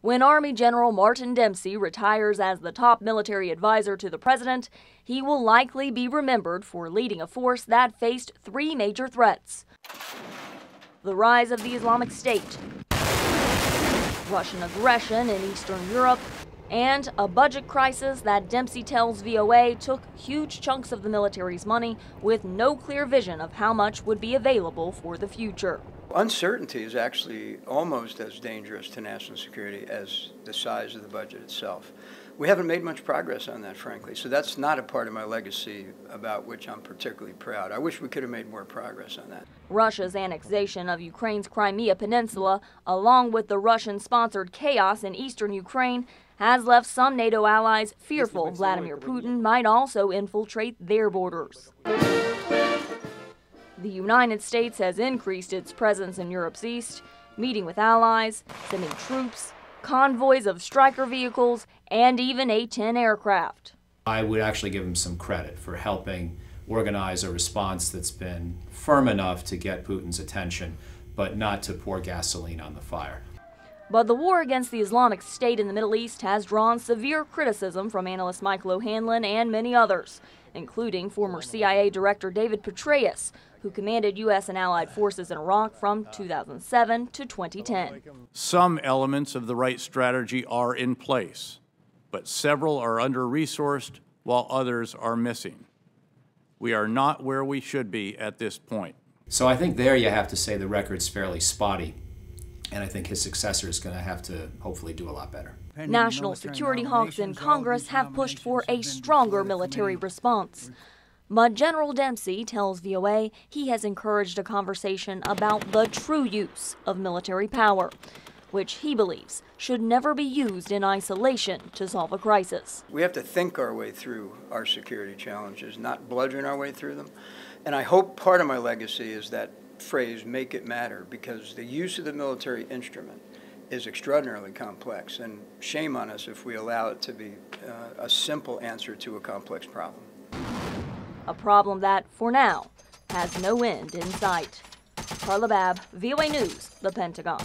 When Army General Martin Dempsey retires as the top military advisor to the president, he will likely be remembered for leading a force that faced three major threats: the rise of the Islamic State, Russian aggression in Eastern Europe, and a budget crisis that Dempsey tells VOA took huge chunks of the military's money with no clear vision of how much would be available for the future. Uncertainty is actually almost as dangerous to national security as the size of the budget itself. We haven't made much progress on that, frankly, so that's not a part of my legacy about which I'm particularly proud. I wish we could have made more progress on that. Russia's annexation of Ukraine's Crimea Peninsula, along with the Russian-sponsored chaos in eastern Ukraine, has left some NATO allies fearful Vladimir Putin might also infiltrate their borders. The United States has increased its presence in Europe's east, meeting with allies, sending troops, convoys of Stryker vehicles, and even A-10 aircraft. I would actually give him some credit for helping organize a response that's been firm enough to get Putin's attention, but not to pour gasoline on the fire. But the war against the Islamic State in the Middle East has drawn severe criticism from analyst Michael O'Hanlon and many others, including former CIA Director David Petraeus, who commanded U.S. and allied forces in Iraq from 2007 to 2010. Some elements of the right strategy are in place, but several are under-resourced while others are missing. We are not where we should be at this point. So I think there you have to say the record's fairly spotty, and I think his successor is going to have to hopefully do a lot better. National security hawks in Congress have pushed for a stronger military response. But General Dempsey tells VOA he has encouraged a conversation about the true use of military power, which he believes should never be used in isolation to solve a crisis. We have to think our way through our security challenges, not bludgeon our way through them. And I hope part of my legacy is that phrase, make it matter, because the use of the military instrument is extraordinarily complex, and shame on us if we allow it to be a simple answer to a complex problem. A problem that, for now, has no end in sight. Carla Babb, VOA News, the Pentagon.